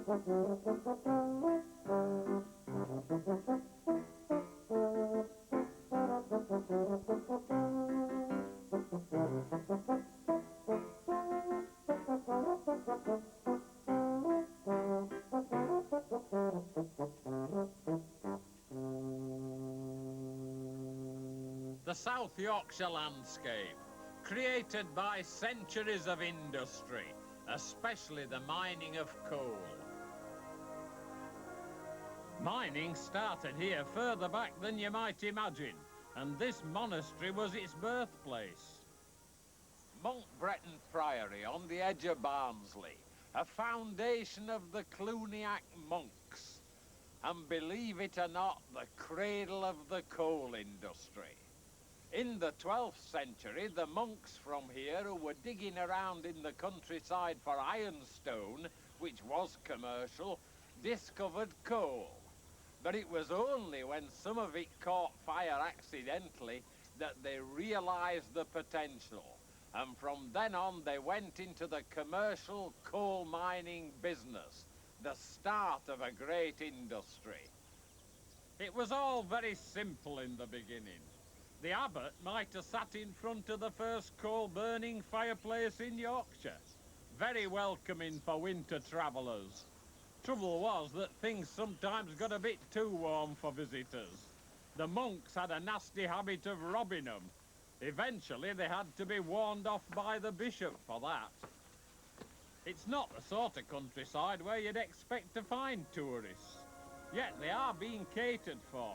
The South Yorkshire landscape, created by centuries of industry, especially the mining of coal. Mining started here further back than you might imagine, and this monastery was its birthplace. Monk Bretton Priory on the edge of Barnsley, a foundation of the Cluniac monks, and believe it or not, the cradle of the coal industry. In the 12th century, the monks from here who were digging around in the countryside for ironstone, which was commercial, discovered coal. But it was only when some of it caught fire accidentally that they realised the potential. And from then on, they went into the commercial coal mining business, the start of a great industry. It was all very simple in the beginning. The abbot might have sat in front of the first coal-burning fireplace in Yorkshire. Very welcoming for winter travellers. Trouble was that things sometimes got a bit too warm for visitors. The monks had a nasty habit of robbing them. Eventually they had to be warned off by the bishop for that. It's not the sort of countryside where you'd expect to find tourists. Yet they are being catered for.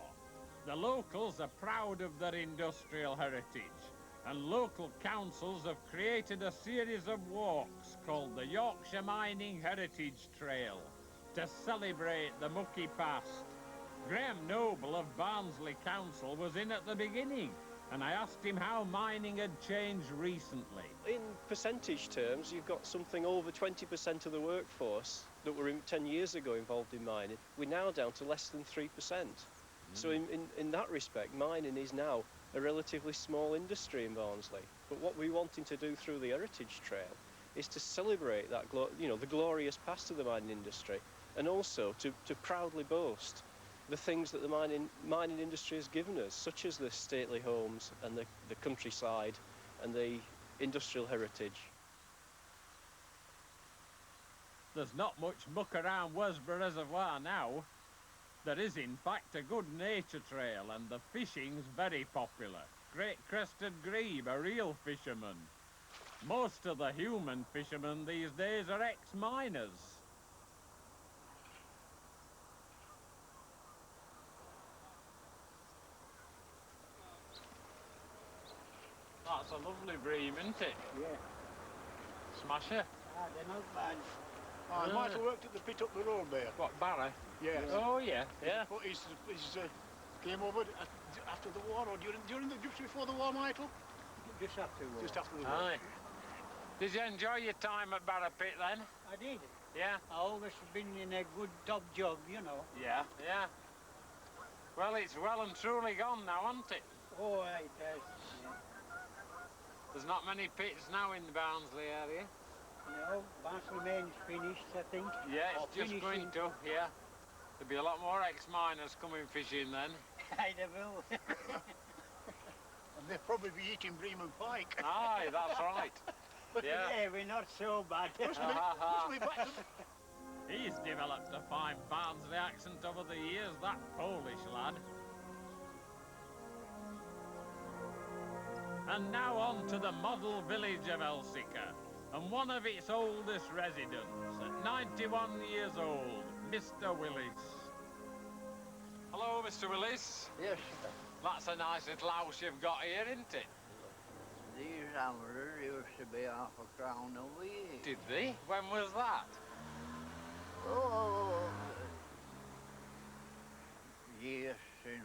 The locals are proud of their industrial heritage, and local councils have created a series of walks called the Yorkshire Mining Heritage Trail to celebrate the mucky past. Graham Noble of Barnsley Council was in at the beginning, and I asked him how mining had changed recently. In percentage terms, you've got something over 20% of the workforce that were 10 years ago involved in mining. We're now down to less than 3%. So in that respect, mining is now a relatively small industry in Barnsley. But what we're wanting to do through the Heritage Trail is to celebrate that, the glorious past of the mining industry, and also to proudly boast the things that the mining industry has given us, such as the stately homes and the countryside and the industrial heritage. There's not much muck around Worsbrough Reservoir now. There is, in fact, a good nature trail, and the fishing's very popular. Great crested grebe, a real fisherman. Most of the human fishermen these days are ex-miners. That's a lovely bream, isn't it? Yeah. Smasher. Ah, they're not bad. I might have worked at the pit up the road there. What, Barra? Yes. Oh, yeah, yeah. But he's came over after the war, or just before the war, Michael? Just after the war. Just after the war. Aye. Did you enjoy your time at Barra Pit then? I did. Yeah? I always been in a good top job, you know. Yeah, yeah. Well, it's well and truly gone now, hasn't it? Oh, it has. Yeah. There's not many pits now in the Barnsley area. No, Barnsley Main's finished, I think. Yeah, Or it's just finishing. going to, yeah. There'll be a lot more ex-miners coming fishing then. I don't know. And they'll probably be eating bream and pike. Aye, that's right. But Yeah. yeah, we're not so bad. Must be back to... He's developed a fine Barnsley accent over the years, that Polish lad. And now on to the model village of Elsecar, and one of its oldest residents, at 91 years old, Mr Willis. Hello, Mr Willis. Yes, That's a nice little house you've got here, isn't it? these hammers used to be half a crown a week. Did they? When was that? Oh, yes, since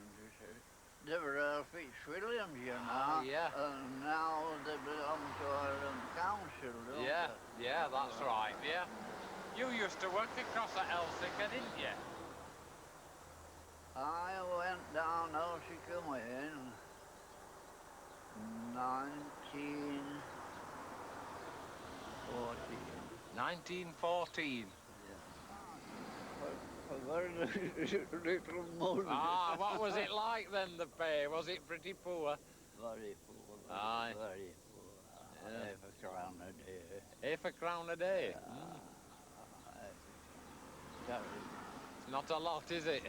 they were Fitzwilliams, you know. Ah, yeah. And now they belong to Ireland Council, don't Yeah, they? yeah, that's right, yeah. You used to work across at Elsecar, didn't you? I went down Elsecar in 1914. 1914. very little money. Ah, what was it like then, the pay? Was it pretty poor? Very poor. Aye. Very poor. Yeah. Half a crown a day. Half a crown a day? Very. It's not a lot, is it?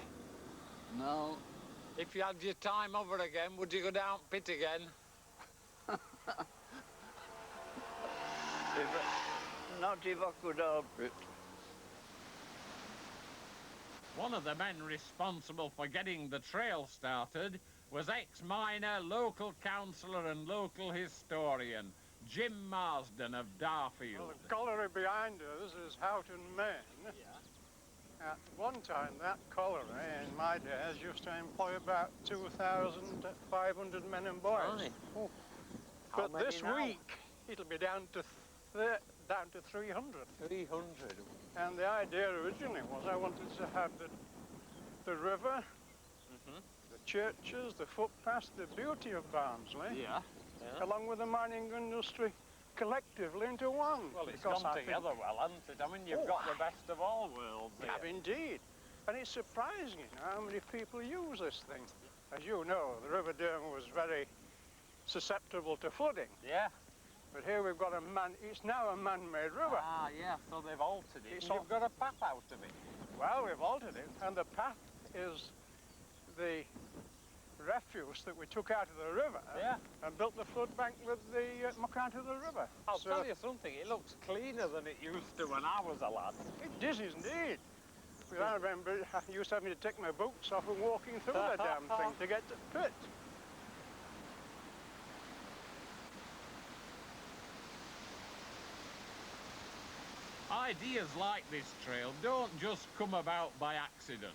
No. If you had your time over again, would you go down pit again? Not if I could help it. One of the men responsible for getting the trail started was ex-miner, local councillor and local historian, Jim Marsden of Darfield. Well, the colliery behind us is Houghton Main. Yeah. At one time, that colliery, in my days, used to employ about 2,500 men and boys. Right. Oh. How But many this now? week, it'll be down to 300. 300. And the idea originally was I wanted to have the river, the churches, the footpaths, the beauty of Barnsley, Yeah. along with the mining industry, collectively into one. Well, it's Because gone I think- together well, hasn't it? I mean, you've got the best of all worlds here. Yeah, indeed. And it's surprising how many people use this thing. As you know, the River Derwent was very susceptible to flooding. Yeah. But here we've got it's now a man-made river. Ah, yeah, so they've altered it. It's And all- you've got a path out of it. Well, we've altered it, and the path is the refuse that we took out of the river Yeah. and built the flood bank with the muck out of the river. I'll So tell you something, it looks cleaner than it used to when I was a lad. it is indeed. But I remember I used to have me to take my boots off and walking through the damn thing to get to the pit. Ideas like this trail don't just come about by accident.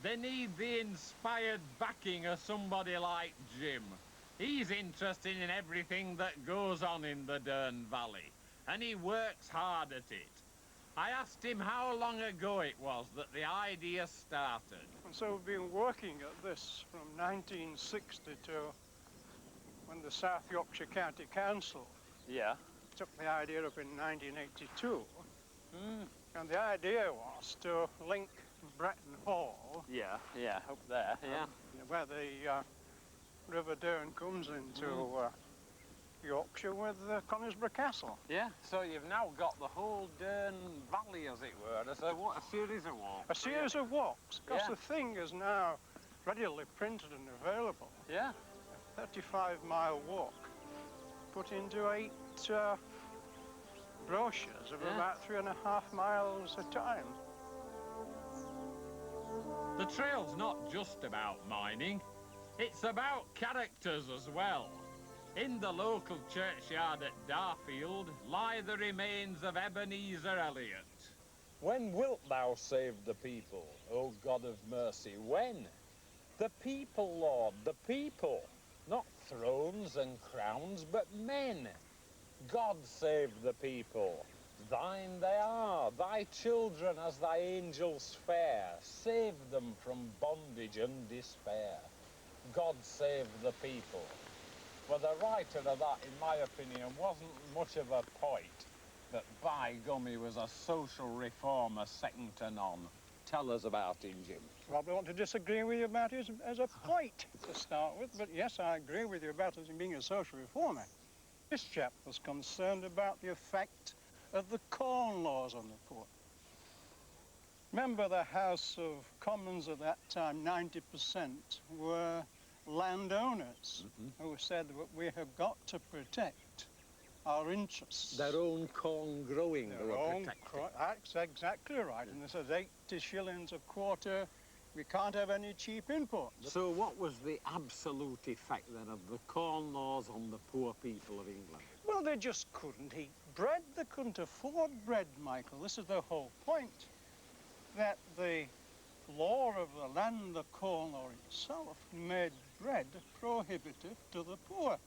They need the inspired backing of somebody like Jim. He's interested in everything that goes on in the Dearne Valley, and he works hard at it. I asked him how long ago it was that the idea started. And so we've been working at this from 1960 to when the South Yorkshire County Council Yeah. took the idea up in 1982. And the idea was to link Bretton Hall, Yeah, up there, yeah. where the River Derwent comes into Yorkshire, with Conisbrough Castle. Yeah, so you've now got the whole Dearne Valley, as it were, as a series of walks. A series of walks, because Yeah. the thing is now readily printed and available. Yeah. A 35-mile walk put into 8 brochures of Yeah. about 3.5 miles a time. The trail's not just about mining, it's about characters as well. In the local churchyard at Darfield lie the remains of Ebenezer Elliott. When wilt thou save the people, O God of mercy, when? The people, Lord, the people. Not thrones and crowns, but men. God save the people. Thine they are, thy children as thy angels fair. Save them from bondage and despair. God save the people. Well, the writer of that, in my opinion, wasn't much of a poet, but by gum, he was a social reformer second to none. Tell us about him, Jim. Probably want to disagree with you about it as a point to start with, but yes, I agree with you about him being a social reformer. This chap was concerned about the effect of the Corn Laws on the poor. Remember, the House of Commons at that time, 90% were landowners who said that we have got to protect our interests. Their own corn growing, they Their were own protecting. That's exactly right. And they said 80 shillings a quarter, we can't have any cheap imports. So what was the absolute effect then of the Corn Laws on the poor people of England? Well, they just couldn't eat bread. They couldn't afford bread, Michael. This is the whole point. That the law of the land, the Corn Law itself, made bread prohibitive to the poor.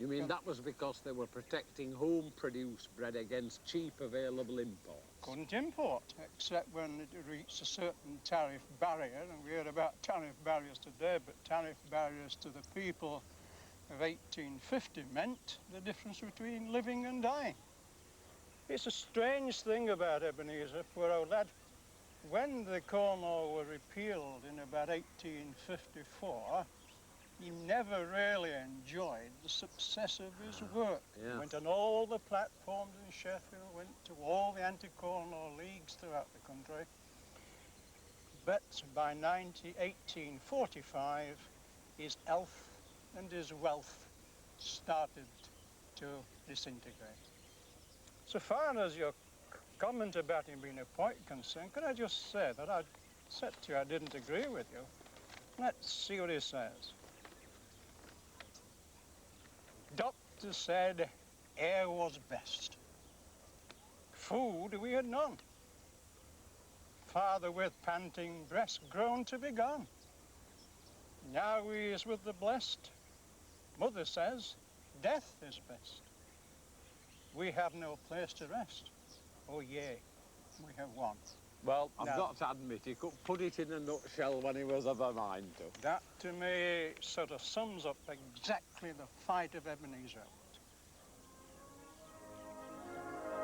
You mean that was because they were protecting home-produced bread against cheap available imports? Couldn't import, except when it reached a certain tariff barrier, and we heard about tariff barriers today, but tariff barriers to the people of 1850 meant the difference between living and dying. It's a strange thing about Ebenezer, poor old lad. when the Corn Law were repealed in about 1854, he never really enjoyed the success of his work. Yeah. He went on all the platforms in Sheffield, went to all the anti-Corn Law leagues throughout the country. But by 1845, his health and his wealth started to disintegrate. So far as your comment about him being a point concerned, could I just say that I said to you I didn't agree with you? Let's see what he says. Doctor said air was best. Food we had none. Father with panting breast grown to be gone. Now he is with the blessed. Mother says death is best. We have no place to rest. Oh yea, we have one. Well, I've Now- got to admit, he could put it in a nutshell when he was of a mind to. That to me sort of sums up exactly the fight of Ebenezer Elliott.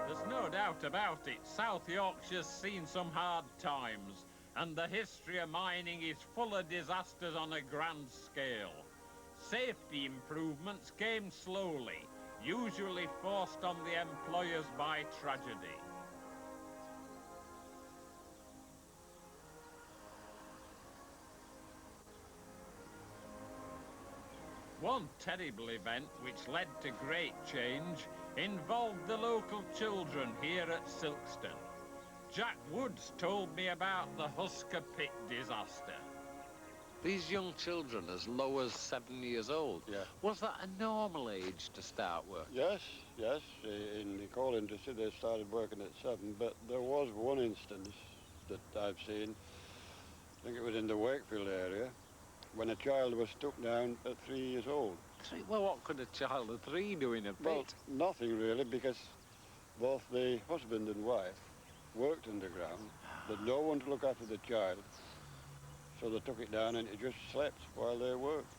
There's no doubt about it. South Yorkshire's seen some hard times, and the history of mining is full of disasters on a grand scale. Safety improvements came slowly, usually forced on the employers by tragedy. One terrible event which led to great change involved the local children here at Silkstone. Jack Woods told me about the Huskar Pit Disaster. These young children as low as 7 years old, Yeah. was that a normal age to start work? Yes, yes. In the coal industry, they started working at 7, but there was one instance that I've seen, I think it was in the Wakefield area, when a child was stuck down at 3 years old. Well, what could a child of 3 do in a pit? Well, nothing really, because both the husband and wife worked underground, but no one to look after the child, so they took it down and it just slept while they worked.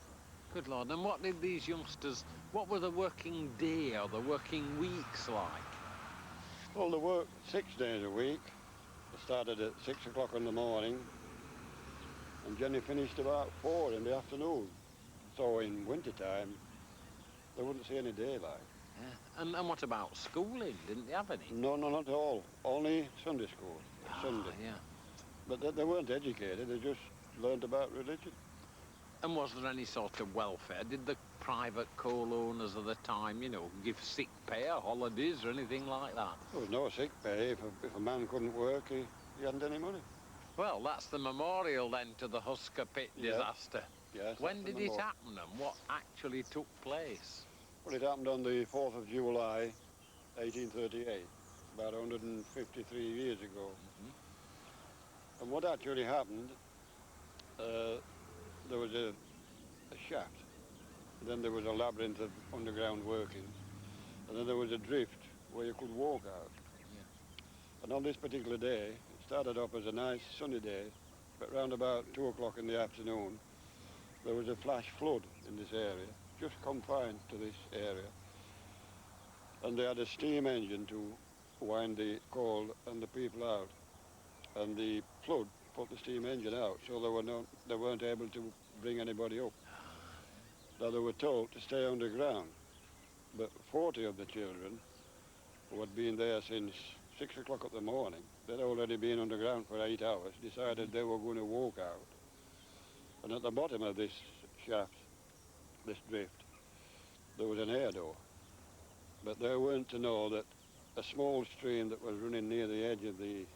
Good Lord, and what did these youngsters, what were the working day or the working weeks like? Well, they worked 6 days a week. They started at 6 o'clock in the morning, and Jenny finished about 4 in the afternoon. So in winter time, they wouldn't see any daylight. Yeah. And what about schooling? Didn't they have any? No, no, not at all. Only Sunday school, Sunday. Yeah. But they weren't educated, they just learned about religion. And was there any sort of welfare? Did the private coal owners of the time, you know, give sick pay or holidays or anything like that? There was no sick pay. If a man couldn't work, he hadn't any money. Well, that's the memorial then to the Huskar Pit Yeah. Disaster. Yes. When that's the did it memorial. happen and what actually took place? Well, it happened on the 4th of July, 1838, about 153 years ago. And what actually happened, there was a shaft, then there was a labyrinth of underground workings, and then there was a drift where you could walk out. And on this particular day, it started off as a nice sunny day, but round about 2 o'clock in the afternoon, there was a flash flood in this area, just confined to this area. And they had a steam engine to wind the coal and the people out. And the flood put the steam engine out, so they weren't able to bring anybody up. Now they were told to stay underground, but 40 of the children, who had been there since 6 o'clock in the morning, they'd already been underground for 8 hours, decided they were going to walk out. And at the bottom of this shaft, this drift, there was an air door. But they weren't to know that a small stream that was running near the edge of the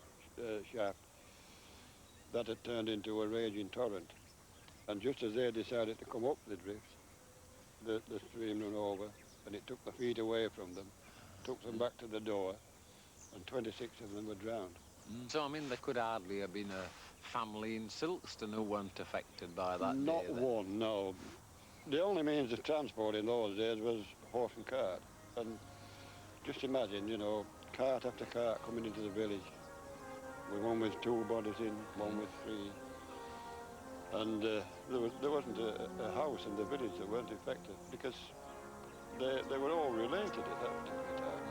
shaft, that had turned into a raging torrent. And just as they decided to come up the drift, the stream ran over, and it took the feet away from them, took them back to the door, and 26 of them were drowned. So, I mean, there could hardly have been a family in Silkstone who weren't affected by that Not day, then. one, no. The only means of transport in those days was horse and cart. And just imagine, you know, cart after cart coming into the village, with one with 2 bodies in, one with 3. And there wasn't a house in the village that weren't affected, because they were all related at that particular time.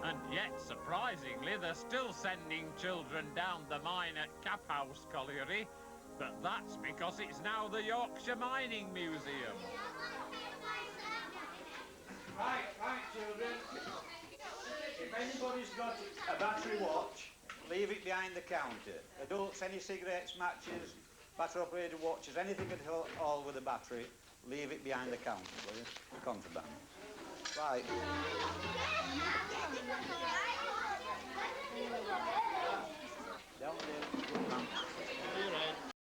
And yet, surprisingly, they're still sending children down the mine at Caphouse Colliery, but that's because it's now the Yorkshire Mining Museum. Right, children. If anybody's got a battery watch, leave it behind the counter. Adults, any cigarettes, matches, battery-operated watches, anything at all with a battery, leave it behind the counter, please. The contraband. Right. Down there.